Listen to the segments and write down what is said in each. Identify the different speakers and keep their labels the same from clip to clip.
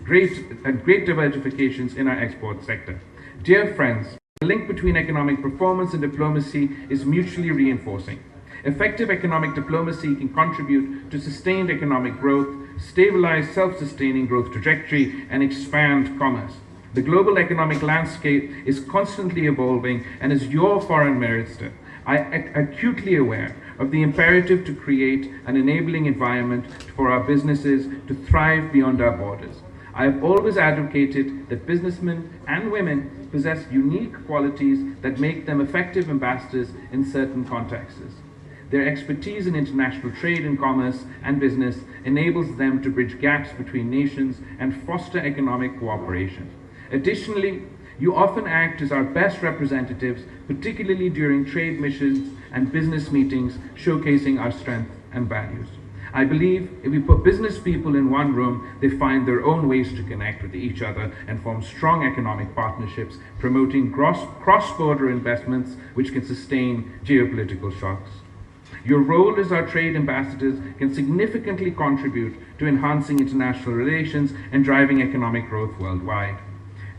Speaker 1: great diversifications in our export sector. Dear friends, the link between economic performance and diplomacy is mutually reinforcing. Effective economic diplomacy can contribute to sustained economic growth, stabilize self-sustaining growth trajectory, and expand commerce. The global economic landscape is constantly evolving, and as your foreign minister, I am acutely aware of the imperative to create an enabling environment for our businesses to thrive beyond our borders. I have always advocated that businessmen and women possess unique qualities that make them effective ambassadors in certain contexts. Their expertise in international trade and commerce and business enables them to bridge gaps between nations and foster economic cooperation. Additionally, you often act as our best representatives, particularly during trade missions and business meetings, showcasing our strength and values. I believe if we put business people in one room, they find their own ways to connect with each other and form strong economic partnerships, promoting cross-border investments which can sustain geopolitical shocks. Your role as our trade ambassadors can significantly contribute to enhancing international relations and driving economic growth worldwide.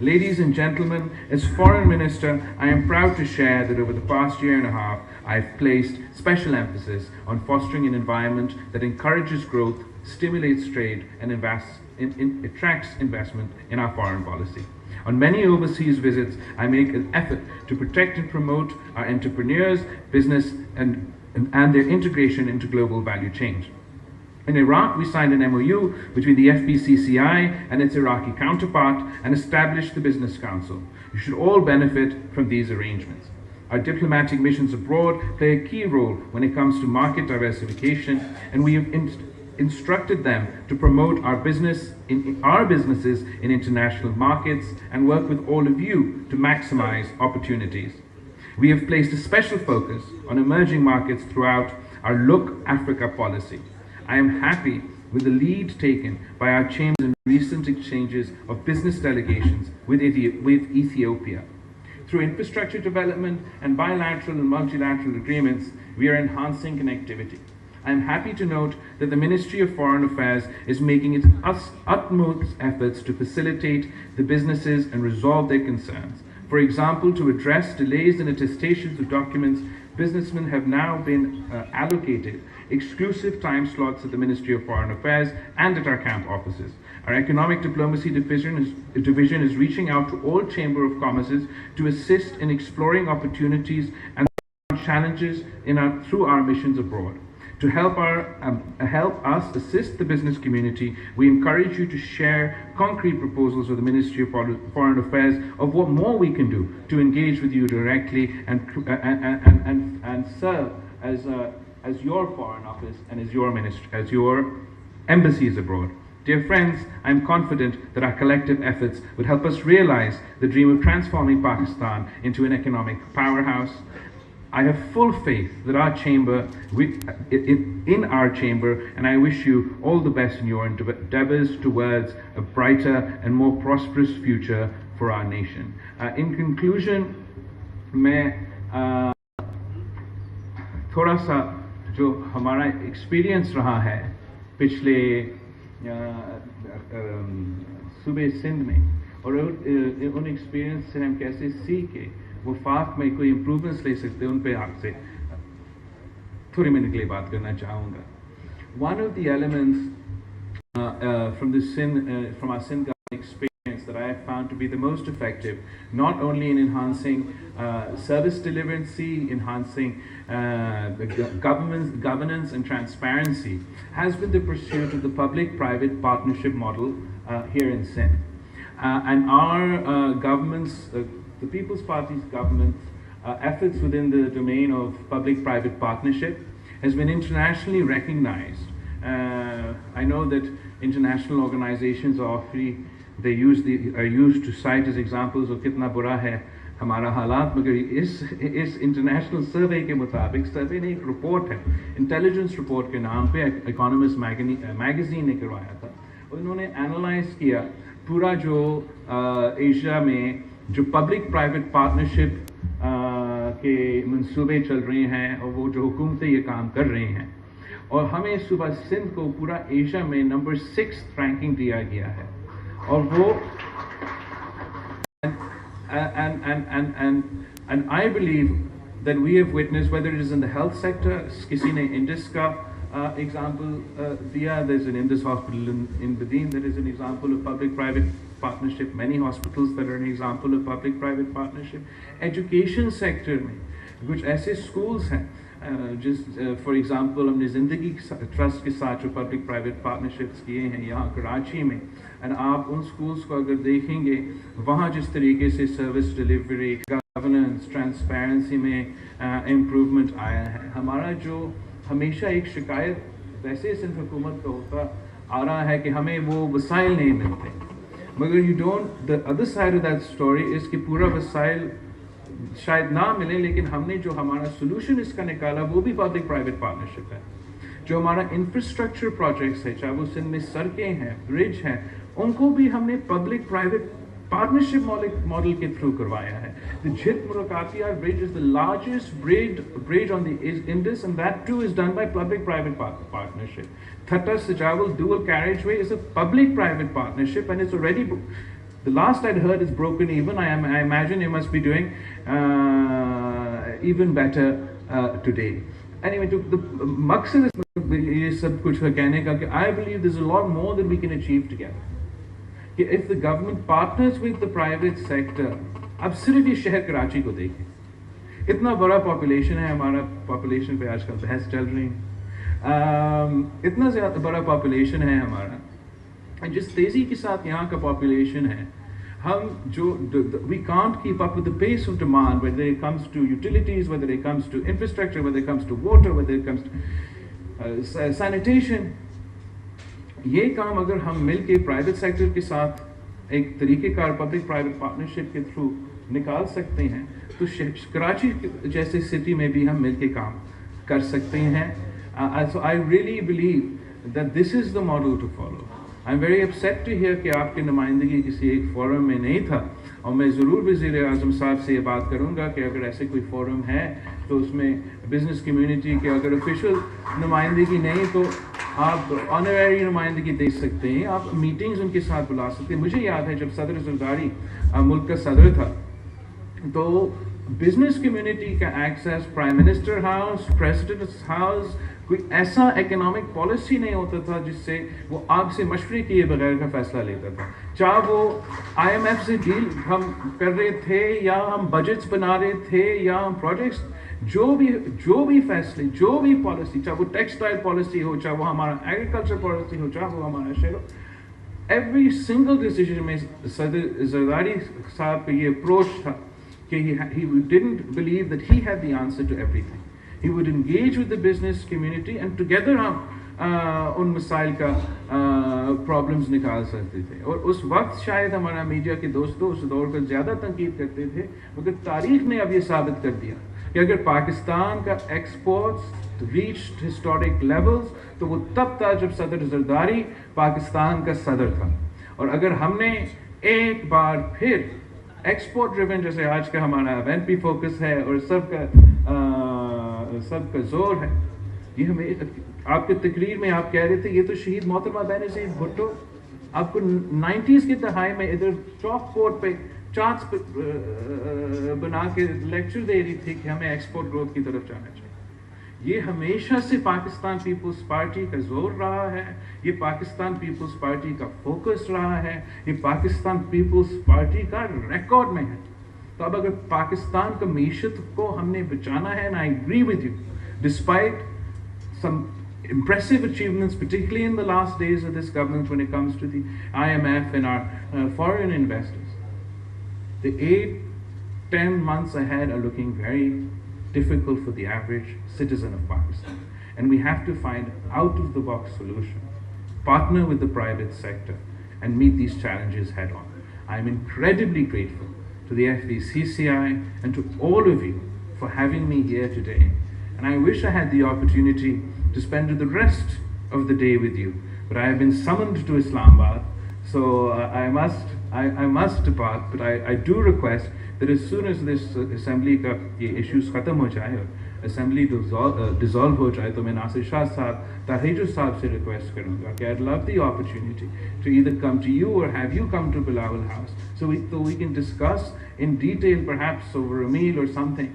Speaker 1: Ladies and gentlemen, as Foreign Minister, I am proud to share that over the past year and a half, I've placed special emphasis on fostering an environment that encourages growth, stimulates trade, and attracts investment in our foreign policy. On many overseas visits, I make an effort to protect and promote our entrepreneurs, business, and their integration into global value chains. In Iraq, we signed an MOU between the FPCCI and its Iraqi counterpart and established the Business Council. You should all benefit from these arrangements. Our diplomatic missions abroad play a key role when it comes to market diversification, and we have instructed them to promote our businesses in international markets and work with all of you to maximize opportunities. We have placed a special focus on emerging markets throughout our Look Africa policy. I am happy with the lead taken by our chambers in recent exchanges of business delegations with Ethiopia. Through infrastructure development and bilateral and multilateral agreements, we are enhancing connectivity. I am happy to note that the Ministry of Foreign Affairs is making its utmost efforts to facilitate the businesses and resolve their concerns. For example, to address delays in attestations of documents, businessmen have now been allocated exclusive time slots at the Ministry of Foreign Affairs and at our camp offices. Our Economic Diplomacy Division is reaching out to all Chamber of Commerces to assist in exploring opportunities and challenges through our missions abroad. To help us assist the business community, we encourage you to share concrete proposals with the Ministry of Foreign Affairs of what more we can do to engage with you directly and serve as your Foreign Office and as your embassies abroad. Dear friends, I am confident that our collective efforts would help us realize the dream of transforming Pakistan into an economic powerhouse. I have full faith that our chamber, in our chamber, and I wish you all the best in your endeavors towards a brighter and more prosperous future for our nation. In conclusion, मैं थोड़ा सा जो हमारा experience रहा है पिछले सूबे सिंध में और उन एक्सपीरियंस से हम कैसे सीखे वफाक में कोई इम्प्रूवमेंट्स ले सकते हैं उन पे आपसे थोड़ी मिनट के लिए बात करना चाहूँगा. One of the elements from our Sindh experience that I have found to be the most effective, not only in enhancing service delivery, enhancing governance and transparency, has been the pursuit of the public-private partnership model here in Sindh. And our government's the People's Party's government efforts within the domain of public-private partnership has been internationally recognized. I know that international organizations are used to cite as examples of कितना बुरा है हमारा हालात, मगर इस international सर्वे के मुताबिक सर्वे ने एक रिपोर्ट है इंटेलिजेंस रिपोर्ट के नाम पे इकोनॉमिस्ट मैगजीन ने करवाया था और उन्होंने एनालाइज किया पूरा जो एशिया में जो पब्लिक प्राइवेट पार्टनरशिप के मंसूबे चल रहे हैं और वो जो हुकूमतें ये काम कर रहे हैं और हमें सूबा सिंध को पूरा एशिया में नंबर 6 रैंकिंग दिया गया है اور وہ and I believe that we have witnessed, whether it is in the health sector, kisi ne Indus ka example diya, there's an Indus hospital in Badin that is an example of public-private partnership, many hospitals that are an example of public-private partnership. Education sector mein kuch aise schools hain just for example ہم نے زندگی trust کے ساتھ جو public private partnerships کیے ہیں یہاں کراچی میں، اینڈ آپ ان اسکولس کو اگر دیکھیں گے وہاں جس طریقے سے سروس ڈلیوری، گورننس، ٹرانسپیرنسی میں امپروومنٹ آیا ہے. ہمارا جو ہمیشہ ایک شکایت ویسے سندھ حکومت کا ہوتا آ رہا ہے کہ ہمیں وہ وسائل نہیں ملتے، مگر you don't the other side of that story is کہ پورا وسائل شاید نہ ملے، لیکن ہم نے جو ہمارا سولوشن اس کا نکالا وہ بھی پبلک پرائیویٹ پارٹنرشپ ہے. جو ہمارا انفراسٹرکچر پروجیکٹس ہے، چاہے وہ سندھ میں سڑکیں ہیں، برج ہیں، ان کو بھی ہم نے پبلک پرائیویٹ پارٹنرشپ ماڈل کے تھرو کروایا ہے. The Jit Murakatiya Bridge is the largest bridge on the Indus, and that too is done by public-private partnership. Thatta Sajjad dual carriageway is a public-private partnership, and it's already, the last I'd heard, is broken even. I imagine it must be doing even better today. Anyway, the maqsad is یہ سب کچھ کہنے کا کہ I believe there's a lot more that we can achieve together. کہ if the government partners with the private sector, اب صرف یہ شہر کراچی کو دیکھیں، اتنا بڑا پاپولیشن ہے ہمارا، پاپولیشن پہ آج کل بحث چل رہی ہے، اتنا زیادہ بڑا پاپولیشن ہے ہمارا، جس تیزی کے ساتھ یہاں کا پاپولیشن ہے، ہم جو we can't keep up with the pace of demand, whether it comes to utilities, whether it comes to infrastructure, whether it comes to water, whether it comes to sanitation. یہ کام اگر ہم مل کے پرائیویٹ سیکٹر کے ساتھ ایک طریقہ کار public private partnership کے تھرو نکال سکتے ہیں تو کراچی جیسے سٹی میں بھی ہم مل کے کام کر سکتے ہیں. So I really believe that this is the model to follow. I'm very upset to hear کہ آپ کی نمائندگی کسی ایک فورم میں نہیں تھا، اور میں ضرور وزیر اعظم صاحب سے یہ بات کروں گا کہ اگر ایسے کوئی فورم ہے تو اس میں بزنس کمیونٹی کے اگر آفیشیل نمائندگی نہیں تو آپ آنریری نمائندگی دے سکتے ہیں، آپ میٹنگز ان کے ساتھ بلا سکتے ہیں. مجھے یاد ہے جب صدر زرداری ملک کا صدر تھا تو بزنس کمیونٹی کا access prime minister house, president house, کوئی ایسا اکنامک پالیسی نہیں ہوتا تھا جس سے وہ آپ سے مشورے کیے بغیر کا فیصلہ لیتا تھا. چاہے وہ آئی ایم ایف سے ڈیل ہم کر رہے تھے یا ہم بجٹس بنا رہے تھے یا ہم پروجیکٹس، جو بھی فیصلے، جو بھی پالیسی، چاہے وہ ٹیکسٹائل پالیسی ہو، چاہے وہ ہمارا ایگریکلچر پالیسی ہو، چاہے وہ ہمارا شہر ہو، ایوری سنگل ڈیسیجن میں صدر زرداری صاحب کا یہ اپروچ تھا کہ he didn't believe that he had the answer to everything. He would engage with the business community and together ہم ان مسائل کا پرابلمز نکال سکتے تھے. اور اس وقت شاید ہمارا میڈیا کے دوستوں اس دور کو زیادہ تنقید کرتے تھے، مگر تاریخ نے اب یہ ثابت کر دیا کہ اگر پاکستان کا ایکسپورٹس ریچڈ ہسٹورک لیولز تو وہ تب تھا جب صدر زرداری پاکستان کا صدر تھا. اور اگر ہم نے ایک بار پھر ایکسپورٹ ڈریون، جیسے آج کا ہمارا ایونٹ بھی فوکس ہے اور سب کا زور ہے، یہ ہمیں آپ کے تقریر میں آپ کہہ رہے تھے یہ تو شہید محترمہ بینظیر بھٹو آپ کو 90s کی دہائی میں ادھر چاک بورڈ پہ چارٹس بنا کے لیکچر دے رہی تھی کہ ہمیں ایکسپورٹ گروتھ کی طرف جانا چاہیے. یہ ہمیشہ سے پاکستان پیپلز پارٹی کا زور رہا ہے، یہ پاکستان پیپلز پارٹی کا فوکس رہا ہے، یہ پاکستان پیپلز پارٹی کا ریکارڈ میں ہے. تو اب اگر پاکستان کا معیشت کو ہم نے بچانا ہے، and I agree with you, despite some impressive achievements, particularly in the last days of this government when it comes to the IMF and our foreign investors, the 8-10 months ahead are looking very difficult for the average citizen of Pakistan, and we have to find out of the box solution, partner with the private sector and meet these challenges head on. I am incredibly grateful to the FVCCI and to all of you for having me here today, and I wish I had the opportunity to spend the rest of the day with you, but I have been summoned to Islamabad, so I must depart. But I do request that as soon as this assembly ka ye issues khatam ho jaye, assembly dissolve ہو جائے تو میں ناصر شاہ صاحب تاہیجو صاحب سے request کروں گا کہ I'd love the opportunity to either come to you or have you come to Bilawal House so we can discuss in detail, perhaps over a meal or something,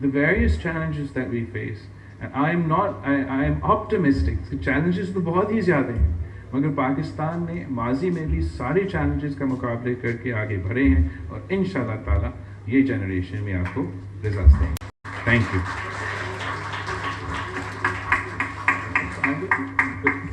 Speaker 1: the various challenges that we face. And I am optimistic. Challenges تو بہت ہی زیادہ ہیں مگر پاکستان نے ماضی میں بھی سارے چیلنجز کا مقابلے کر کے آگے بڑھے ہیں اور انشاءاللہ تعالیٰ یہ جنریشن میں آپ کو رزلٹس دیں گے. Thank you.